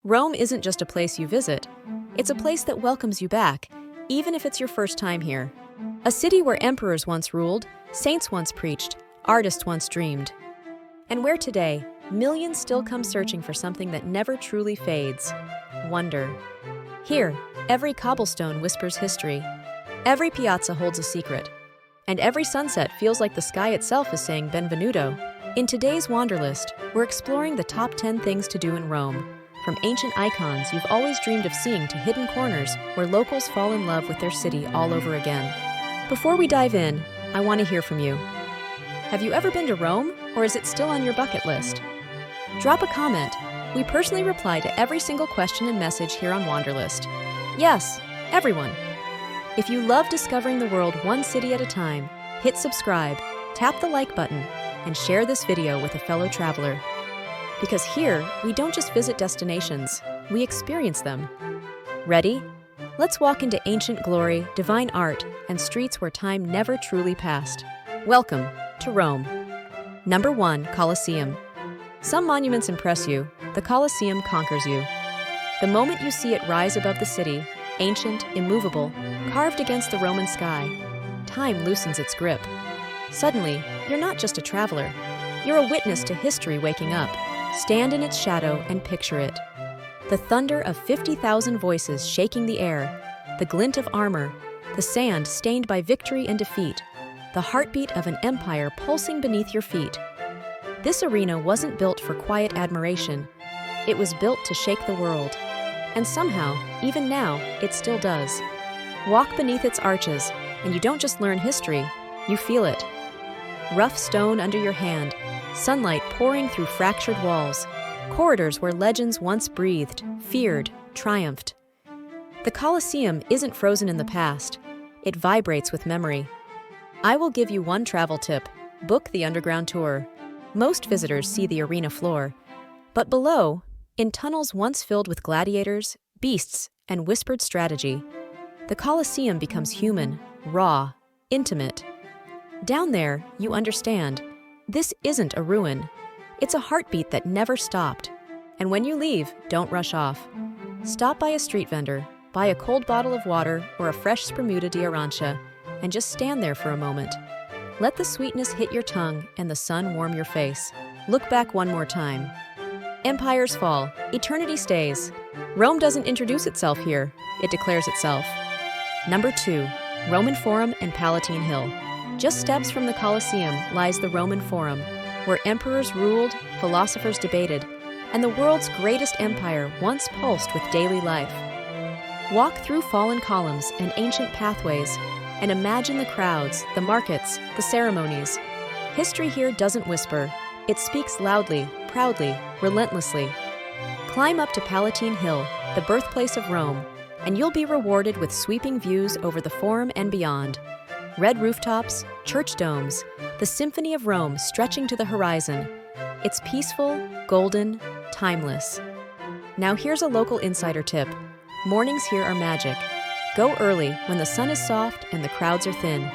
Rome isn't just a place you visit, it's a place that welcomes you back, even if it's your first time here. A city where emperors once ruled, saints once preached, artists once dreamed. And where today, millions still come searching for something that never truly fades: wonder. Here, every cobblestone whispers history, every piazza holds a secret, and every sunset feels like the sky itself is saying benvenuto. In today's WanderList, we're exploring the top 10 things to do in Rome, from ancient icons you've always dreamed of seeing to hidden corners where locals fall in love with their city all over again. Before we dive in, I want to hear from you. Have you ever been to Rome, or is it still on your bucket list? Drop a comment. We personally reply to every single question and message here on WanderList. Yes, everyone. If you love discovering the world one city at a time, hit subscribe, tap the like button, and share this video with a fellow traveler. Because here, we don't just visit destinations, we experience them. Ready? Let's walk into ancient glory, divine art, and streets where time never truly passed. Welcome to Rome. Number 1, Colosseum. Some monuments impress you, the Colosseum conquers you. The moment you see it rise above the city, ancient, immovable, carved against the Roman sky, time loosens its grip. Suddenly, you're not just a traveler, you're a witness to history waking up. Stand in its shadow and picture it. The thunder of 50,000 voices shaking the air, the glint of armor, the sand stained by victory and defeat, the heartbeat of an empire pulsing beneath your feet. This arena wasn't built for quiet admiration. It was built to shake the world. And somehow, even now, it still does. Walk beneath its arches, and you don't just learn history, you feel it. Rough stone under your hand, sunlight pouring through fractured walls, corridors where legends once breathed, feared, triumphed. The Colosseum isn't frozen in the past, it vibrates with memory. I will give you one travel tip: book the underground tour. Most visitors see the arena floor, but below, in tunnels once filled with gladiators, beasts, and whispered strategy, the Colosseum becomes human, raw, intimate. Down there, you understand, this isn't a ruin. It's a heartbeat that never stopped. And when you leave, don't rush off. Stop by a street vendor, buy a cold bottle of water or a fresh spremuta di arancia, and just stand there for a moment. Let the sweetness hit your tongue and the sun warm your face. Look back one more time. Empires fall, eternity stays. Rome doesn't introduce itself here, it declares itself. Number 2, Roman Forum and Palatine Hill. Just steps from the Colosseum lies the Roman Forum, where emperors ruled, philosophers debated, and the world's greatest empire once pulsed with daily life. Walk through fallen columns and ancient pathways, and imagine the crowds, the markets, the ceremonies. History here doesn't whisper, it speaks loudly, proudly, relentlessly. Climb up to Palatine Hill, the birthplace of Rome, and you'll be rewarded with sweeping views over the Forum and beyond. Red rooftops, church domes, the symphony of Rome stretching to the horizon. It's peaceful, golden, timeless. Now here's a local insider tip. Mornings here are magic. Go early when the sun is soft and the crowds are thin.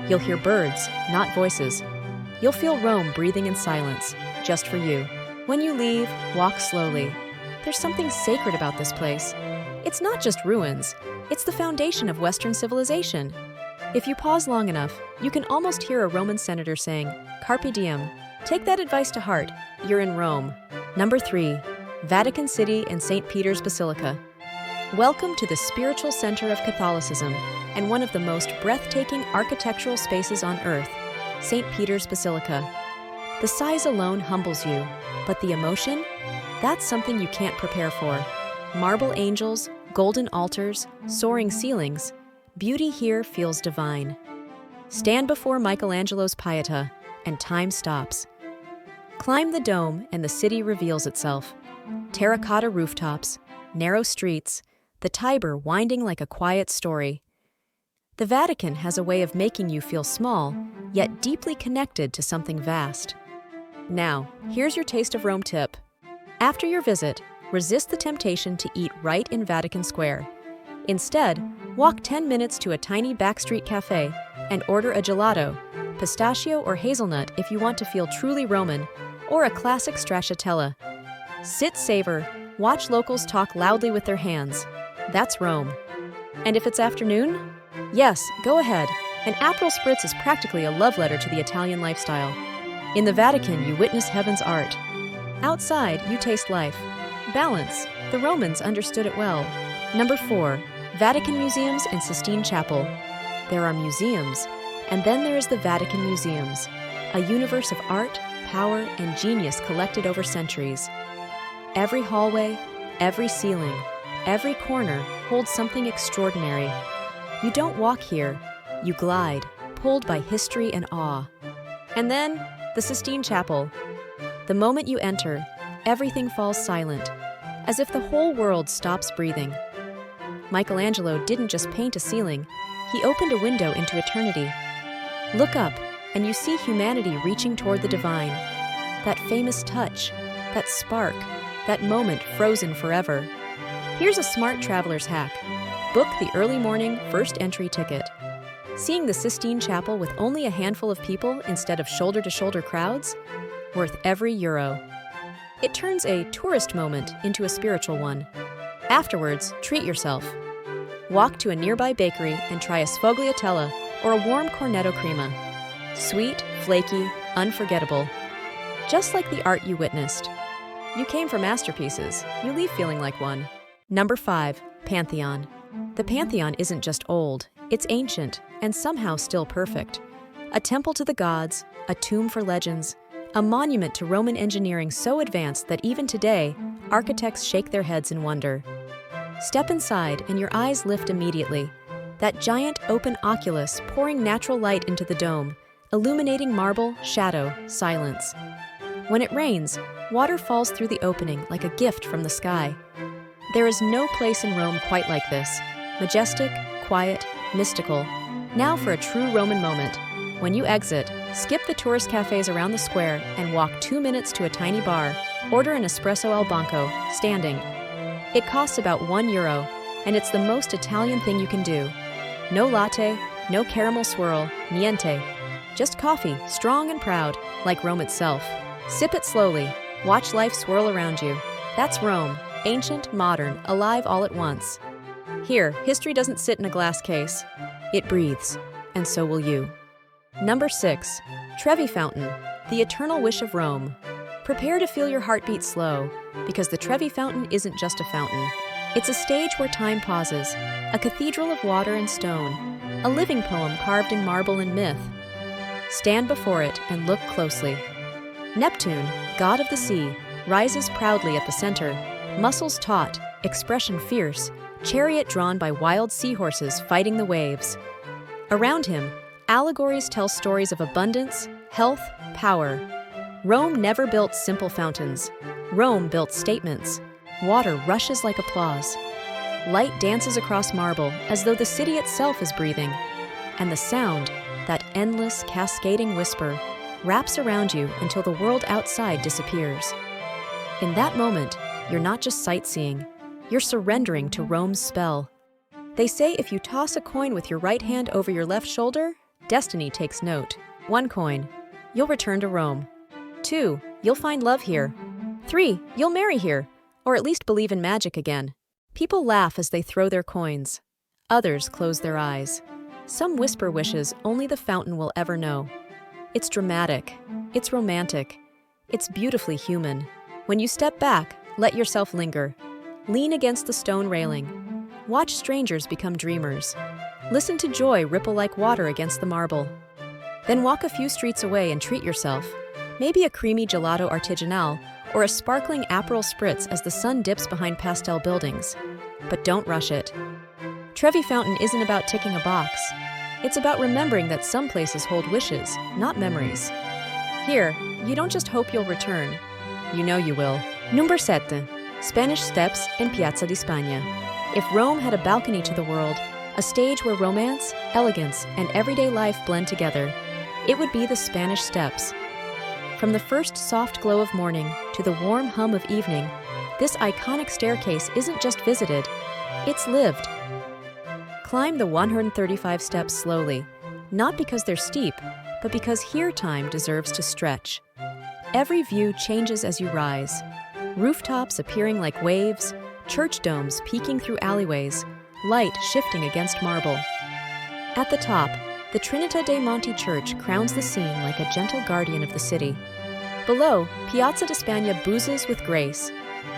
You'll hear birds, not voices. You'll feel Rome breathing in silence, just for you. When you leave, walk slowly. There's something sacred about this place. It's not just ruins, it's the foundation of Western civilization. If you pause long enough, you can almost hear a Roman senator saying, "Carpe diem." Take that advice to heart. You're in Rome. Number 3, Vatican City and St. Peter's Basilica. Welcome to the spiritual center of Catholicism and one of the most breathtaking architectural spaces on earth, St. Peter's Basilica. The size alone humbles you, but the emotion? That's something you can't prepare for. Marble angels, golden altars, soaring ceilings. Beauty here feels divine. Stand before Michelangelo's Pietà, and time stops. Climb the dome, and the city reveals itself. Terracotta rooftops, narrow streets, the Tiber winding like a quiet story. The Vatican has a way of making you feel small, yet deeply connected to something vast. Now, here's your taste of Rome tip. After your visit, resist the temptation to eat right in Vatican Square. Instead, walk 10 minutes to a tiny backstreet cafe and order a gelato, pistachio or hazelnut if you want to feel truly Roman, or a classic stracciatella. Sit, savor, Watch locals talk loudly with their hands. That's Rome. And if it's afternoon? Yes, go ahead. An Aperol Spritz is practically a love letter to the Italian lifestyle. In the Vatican, you witness heaven's art. Outside, you taste life. Balance. The Romans understood it well. Number 4. Vatican Museums and Sistine Chapel. There are museums, and then there is the Vatican Museums, a universe of art, power, and genius collected over centuries. Every hallway, every ceiling, every corner holds something extraordinary. You don't walk here, you glide, pulled by history and awe. And then, the Sistine Chapel. The moment you enter, everything falls silent, as if the whole world stops breathing. Michelangelo didn't just paint a ceiling, he opened a window into eternity. Look up, and you see humanity reaching toward the divine. That famous touch, that spark, that moment frozen forever. Here's a smart traveler's hack. Book the early morning first entry ticket. Seeing the Sistine Chapel with only a handful of people instead of shoulder-to-shoulder crowds? Worth every euro. It turns a tourist moment into a spiritual one. Afterwards, treat yourself. Walk to a nearby bakery and try a sfogliatella or a warm cornetto crema. Sweet, flaky, unforgettable. Just like the art you witnessed. You came for masterpieces. You leave feeling like one. Number 5. Pantheon. The Pantheon isn't just old, it's ancient, and somehow still perfect. A temple to the gods, a tomb for legends, a monument to Roman engineering so advanced that even today, architects shake their heads in wonder. Step inside and your eyes lift immediately. That giant open oculus pouring natural light into the dome, illuminating marble, shadow, silence. When it rains, water falls through the opening like a gift from the sky. There is no place in Rome quite like this. Majestic, quiet, mystical. Now for a true Roman moment. When you exit, skip the tourist cafes around the square and walk 2 minutes to a tiny bar. Order an espresso al banco, standing. It costs about €1, and it's the most Italian thing you can do. No latte, no caramel swirl, niente. Just coffee, strong and proud, like Rome itself. Sip it slowly. Watch life swirl around you. That's Rome. Ancient, modern, alive all at once. Here, history doesn't sit in a glass case. It breathes, and so will you. Number 6. Trevi Fountain, the eternal wish of Rome. Prepare to feel your heartbeat slow, because the Trevi Fountain isn't just a fountain. It's a stage where time pauses, a cathedral of water and stone, a living poem carved in marble and myth. Stand before it and look closely. Neptune, god of the sea, rises proudly at the center, muscles taut, expression fierce, chariot drawn by wild seahorses fighting the waves. Around him, allegories tell stories of abundance, health, power. Rome never built simple fountains. Rome built statements. Water rushes like applause. Light dances across marble as though the city itself is breathing. And the sound, that endless, cascading whisper, wraps around you until the world outside disappears. In that moment, you're not just sightseeing, you're surrendering to Rome's spell. They say if you toss a coin with your right hand over your left shoulder, destiny takes note. 1 coin, you'll return to Rome. 2, you'll find love here. 3, you'll marry here, or at least believe in magic again. People laugh as they throw their coins. Others close their eyes. Some whisper wishes only the fountain will ever know. It's dramatic. It's romantic. It's beautifully human. When you step back, let yourself linger. Lean against the stone railing. Watch strangers become dreamers. Listen to joy ripple like water against the marble. Then walk a few streets away and treat yourself. Maybe a creamy gelato artigianale or a sparkling Aperol Spritz as the sun dips behind pastel buildings. But don't rush it. Trevi Fountain isn't about ticking a box. It's about remembering that some places hold wishes, not memories. Here, you don't just hope you'll return. You know you will. Number 7. Spanish Steps in Piazza di Spagna. If Rome had a balcony to the world, a stage where romance, elegance, and everyday life blend together, it would be the Spanish Steps. From the first soft glow of morning to the warm hum of evening, this iconic staircase isn't just visited, it's lived. Climb the 135 steps slowly, not because they're steep, but because here time deserves to stretch. Every view changes as you rise. rooftops appearing like waves, church domes peeking through alleyways, light shifting against marble. At the top, the Trinità dei Monti Church crowns the scene like a gentle guardian of the city. Below, Piazza di Spagna boozes with grace.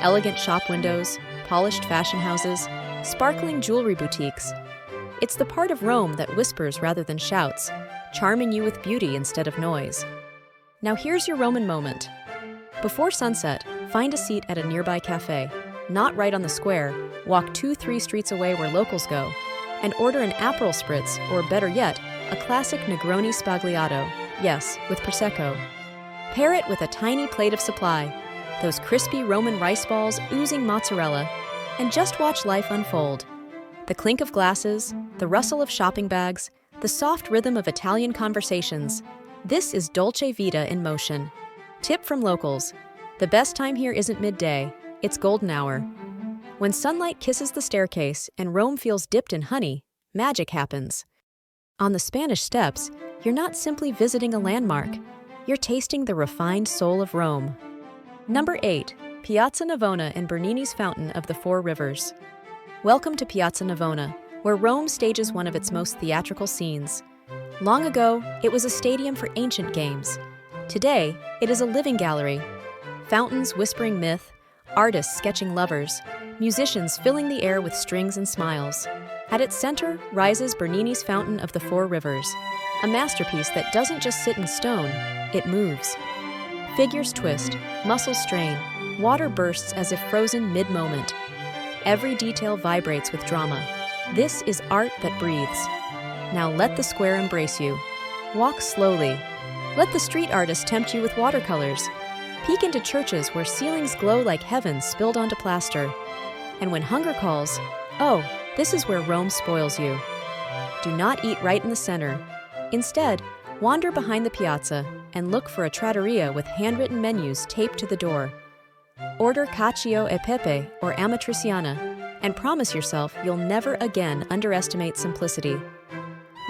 Elegant shop windows, polished fashion houses, sparkling jewelry boutiques. It's the part of Rome that whispers rather than shouts, charming you with beauty instead of noise. Now here's your Roman moment. Before sunset, find a seat at a nearby cafe, not right on the square, walk 2-3 streets away where locals go, and order an Aperol Spritz, or better yet, a classic Negroni Spagliato, yes, with Prosecco. Pair it with a tiny plate of supply, those crispy Roman rice balls oozing mozzarella, and just watch life unfold. The clink of glasses, the rustle of shopping bags, the soft rhythm of Italian conversations. This is Dolce Vita in motion. Tip from locals: the best time here isn't midday, it's golden hour. When sunlight kisses the staircase and Rome feels dipped in honey, magic happens. On the Spanish Steps, you're not simply visiting a landmark, you're tasting the refined soul of Rome. Number 8. Piazza Navona and Bernini's Fountain of the Four Rivers. Welcome to Piazza Navona, where Rome stages one of its most theatrical scenes. Long ago, it was a stadium for ancient games. Today, it is a living gallery. Fountains whispering myth, artists sketching lovers, musicians filling the air with strings and smiles. At its center rises Bernini's Fountain of the Four Rivers, a masterpiece that doesn't just sit in stone, it moves. Figures twist, muscles strain, water bursts as if frozen mid-moment. Every detail vibrates with drama. This is art that breathes. Now let the square embrace you. Walk slowly. Let the street artists tempt you with watercolors. Peek into churches where ceilings glow like heaven spilled onto plaster. And when hunger calls, oh, this is where Rome spoils you. Do not eat right in the center. Instead, wander behind the piazza and look for a trattoria with handwritten menus taped to the door. Order cacio e pepe or amatriciana and promise yourself you'll never again underestimate simplicity.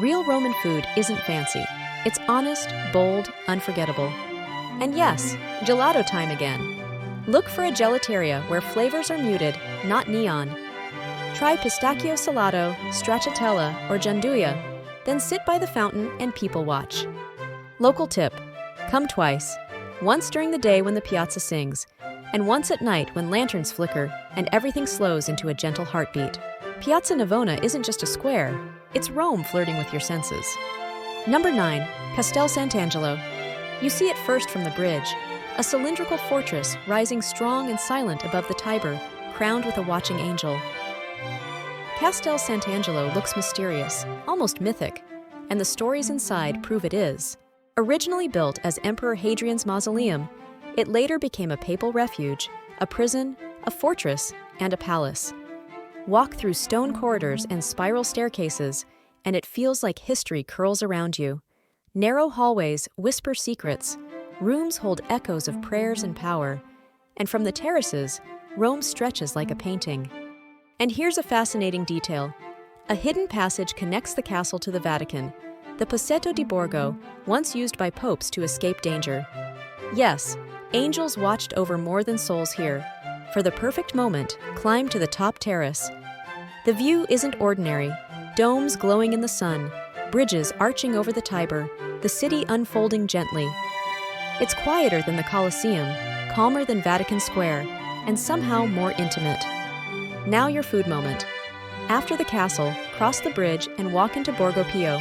Real Roman food isn't fancy. It's honest, bold, unforgettable. And yes, gelato time again. Look for a gelateria where flavors are muted, not neon. Try pistachio salato, stracciatella, or gianduia, then sit by the fountain and people watch. Local tip: come twice. Once during the day when the piazza sings, and once at night when lanterns flicker and everything slows into a gentle heartbeat. Piazza Navona isn't just a square, it's Rome flirting with your senses. Number 9. Castel Sant'Angelo. You see it first from the bridge, a cylindrical fortress rising strong and silent above the Tiber, crowned with a watching angel. Castel Sant'Angelo looks mysterious, almost mythic, and the stories inside prove it is. Originally built as Emperor Hadrian's mausoleum, it later became a papal refuge, a prison, a fortress, and a palace. Walk through stone corridors and spiral staircases, and it feels like history curls around you. Narrow hallways whisper secrets, rooms hold echoes of prayers and power, and from the terraces, Rome stretches like a painting. And here's a fascinating detail. A hidden passage connects the castle to the Vatican, the Pozzetto di Borgo, once used by popes to escape danger. Yes, angels watched over more than souls here. For the perfect moment, climb to the top terrace. The view isn't ordinary. Domes glowing in the sun, bridges arching over the Tiber, the city unfolding gently. It's quieter than the Colosseum, calmer than Vatican Square, and somehow more intimate. Now your food moment. After the castle, cross the bridge and walk into Borgo Pio.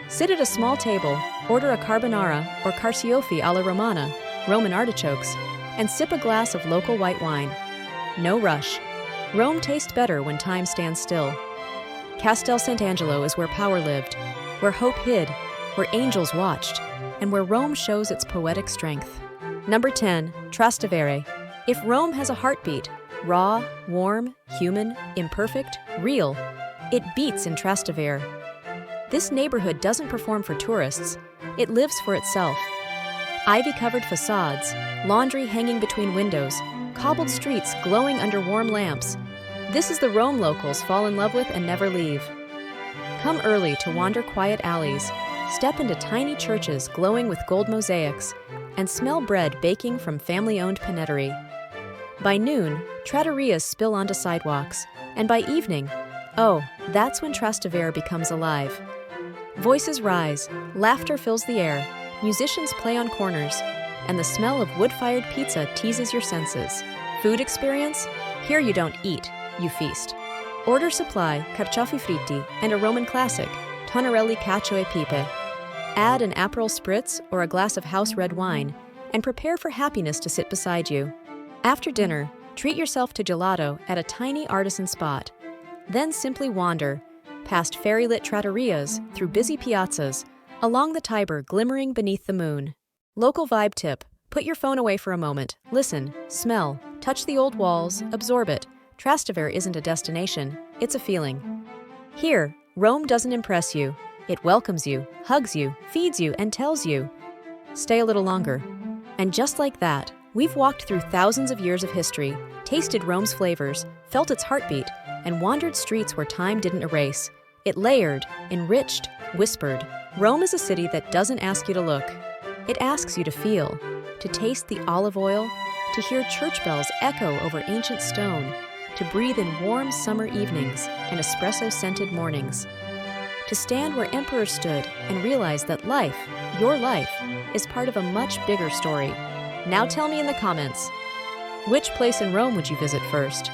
Sit at a small table, order a carbonara or carciofi alla romana, Roman artichokes, and sip a glass of local white wine. No rush. Rome tastes better when time stands still. Castel Sant'Angelo is where power lived, where hope hid, where angels watched, and where Rome shows its poetic strength. Number 10. Trastevere. If Rome has a heartbeat, raw, warm, human, imperfect, real, it beats in Trastevere. This neighborhood doesn't perform for tourists, it lives for itself. Ivy-covered facades, laundry hanging between windows, cobbled streets glowing under warm lamps. This is the Rome locals fall in love with and never leave. Come early to wander quiet alleys, step into tiny churches glowing with gold mosaics, and smell bread baking from family-owned panettone. By noon, trattorias spill onto sidewalks, and by evening, oh, that's when Trastevere becomes alive. Voices rise, laughter fills the air, musicians play on corners, and the smell of wood-fired pizza teases your senses. Food experience? Here you don't eat, you feast. Order supply, carciofi fritti, and a Roman classic, tonarelli cacio e pepe. Add an Aperol spritz or a glass of house red wine, and prepare for happiness to sit beside you. After dinner, treat yourself to gelato at a tiny artisan spot. Then simply wander, past fairy-lit trattorias, through busy piazzas, along the Tiber glimmering beneath the moon. Local vibe tip: put your phone away for a moment, listen, smell, touch the old walls, absorb it. Trastevere isn't a destination, it's a feeling. Here, Rome doesn't impress you. It welcomes you, hugs you, feeds you, and tells you, stay a little longer. And just like that, we've walked through thousands of years of history, tasted Rome's flavors, felt its heartbeat, and wandered streets where time didn't erase. It layered, enriched, whispered. Rome is a city that doesn't ask you to look. It asks you to feel, to taste the olive oil, to hear church bells echo over ancient stone, to breathe in warm summer evenings and espresso-scented mornings, to stand where emperors stood and realize that life, your life, is part of a much bigger story. Now tell me in the comments, which place in Rome would you visit first?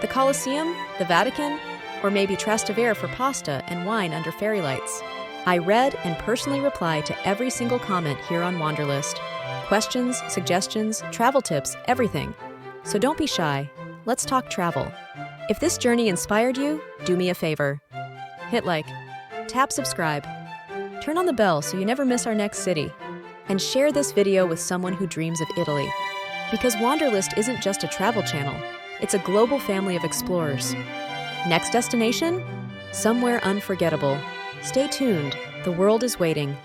The Colosseum, the Vatican, or maybe Trastevere for pasta and wine under fairy lights? I read and personally reply to every single comment here on WanderList. Questions, suggestions, travel tips, everything. So don't be shy. Let's talk travel. If this journey inspired you, do me a favor. Hit like, tap subscribe, turn on the bell so you never miss our next city, and share this video with someone who dreams of Italy. Because WanderList isn't just a travel channel, it's a global family of explorers. Next destination? Somewhere unforgettable. Stay tuned, the world is waiting.